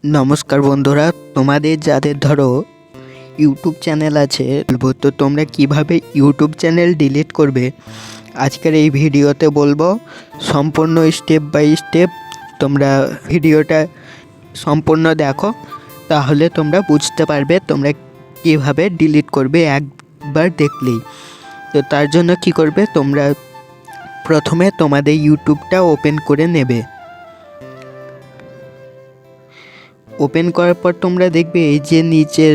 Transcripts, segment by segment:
নমস্কার বন্ধুরা, তোমাদের যাদের ধরো ইউটিউব চ্যানেল আছে, তো তোমরা কিভাবে ইউটিউব চ্যানেল ডিলিট করবে আজকের এই ভিডিওতে বলবো। সম্পূর্ণ স্টেপ বাই স্টেপ তোমরা ভিডিওটা সম্পূর্ণ দেখো, তাহলে তোমরা বুঝতে পারবে তোমরা কিভাবে ডিলিট করবে একবার দেখলেই। তো তার জন্য কি করবে, তোমরা প্রথমে তোমাদের ইউটিউবটা ওপেন করে নেবে। ওপেন করার পর তোমরা দেখবে এই যে নিচের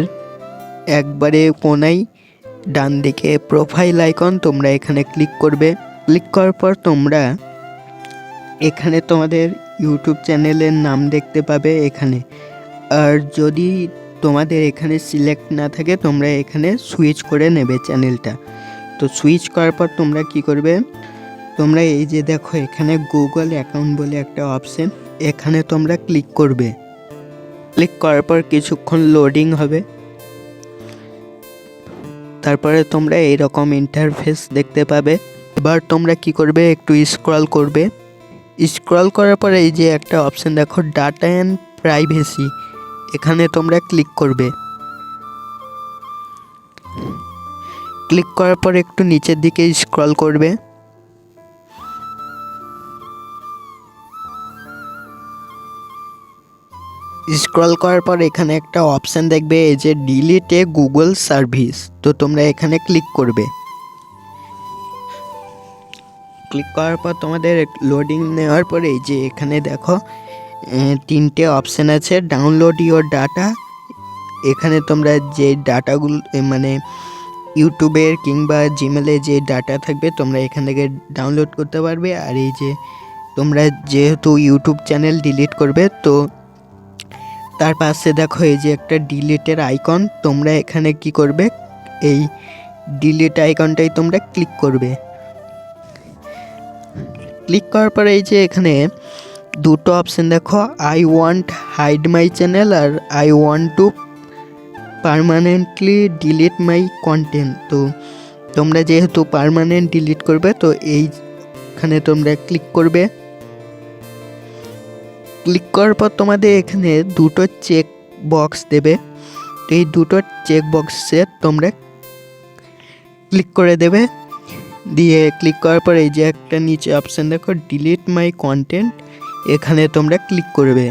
একবারে কোনায় ডান দিকে প্রোফাইল আইকন, তোমরা এখানে ক্লিক করবে। ক্লিক করার পর তোমরা এখানে তোমাদের ইউটিউব চ্যানেলের নাম দেখতে পাবে এখানে। আর যদি তোমাদের এখানে সিলেক্ট না থাকে তোমরা এখানে সুইচ করে নেবে চ্যানেলটা। তো সুইচ করার পর তোমরা কি করবে, তোমরা এই যে দেখো এখানে গুগল অ্যাকাউন্ট বলে একটা অপশন, এখানে তোমরা ক্লিক করবে। ক্লিক করার পর কিছুক্ষণ লোডিং হবে, তারপরে তোমরা এইরকম ইন্টারফেস দেখতে পাবে। এবার তোমরা কি করবে, একটু স্ক্রল করবে। স্ক্রল করার পরে এই যে একটা অপশন দেখো ডাটা অ্যান্ড প্রাইভেসি, এখানে তোমরা ক্লিক করবে। ক্লিক করার পর একটু নিচের দিকে স্ক্রল করবে। স্ক্রল করার পর এখানে একটা অপশান দেখবে এই যে ডিলিট এ গুগল সার্ভিস, তো তোমরা এখানে ক্লিক করবে। ক্লিক করার পর তোমাদের লোডিং নেওয়ার পরে এই যে এখানে দেখো তিনটে অপশান আছে, ডাউনলোড ইওর ডাটা। এখানে তোমরা যে ডাটাগুলো মানে ইউটিউবের কিংবা জিমেলে যে ডাটা থাকবে তোমরা এখান থেকে ডাউনলোড করতে পারবে। আর এই যে তোমরা যেহেতু ইউটিউব চ্যানেল ডিলিট করবে, তো তার পাশে দেখো এই যে একটা ডিলিটের আইকন, তোমরা এখানে কি করবে, এই ডিলিট আইকনটাই তোমরা ক্লিক করবে। ক্লিক করার পরে এই যে এখানে দুটো অপশান দেখো, I want hide my channel আর I want to permanently delete my content. তো তোমরা যেহেতু পার্মানেন্ট ডিলিট করবে তো এইখানে তোমরা ক্লিক করবে। ক্লিক করার পর তোমাদের এখানে দুটো চেক বক্স দেবে, তো এই দুটো চেক বক্সে তোমরা ক্লিক করে দেবে। দিয়ে ক্লিক করার পর এই যে একটা নিচে অপশান দেখো ডিলিট মাই কন্টেন্ট, এখানে তোমরা ক্লিক করবে।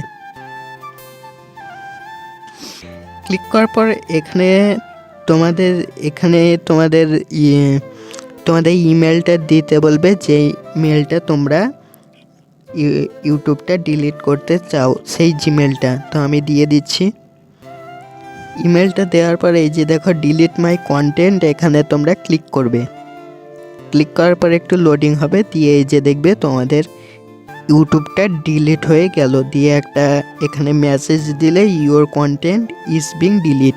ক্লিক করার পর এখানে তোমাদের ইমেলটা দিতে বলবে, যেই মেলটা তোমরা ইউটিউবটা ডিলিট করতে চাও সেই জিমেলটা। তো আমি দিয়ে দিচ্ছি ইমেলটা। দেওয়ার পর এই যে দেখো ডিলিট মাই কন্টেন্ট, এখানে তোমরা ক্লিক করবে। ক্লিক করার পর একটু লোডিং হবে, দিয়ে এই যে দেখবে তোমাদের ইউটিউবটা ডিলিট হয়ে গেল। দিয়ে একটা এখানে মেসেজ দিলে your content is being delete.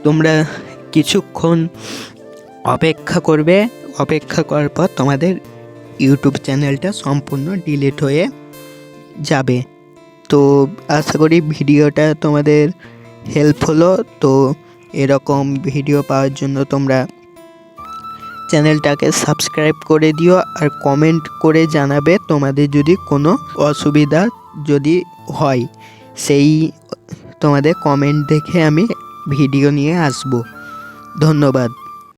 তোমরা কিছুক্ষণ অপেক্ষা করবে, অপেক্ষা করার পর তোমাদের ইউটিউব চ্যানেলটা সম্পূর্ণ ডিলিট হয়ে যাবে। তো আশা করি ভিডিওটা তোমাদের হেল্প হলো। তো এরকম ভিডিও পাওয়ার জন্য তোমরা চ্যানেলটাকে সাবস্ক্রাইব করে দিও, আর কমেন্ট করে জানাবে তোমাদের যদি কোনো অসুবিধা যদি হয়, সেই তোমাদের কমেন্ট দেখে আমি ভিডিও নিয়ে আসব। ধন্যবাদ।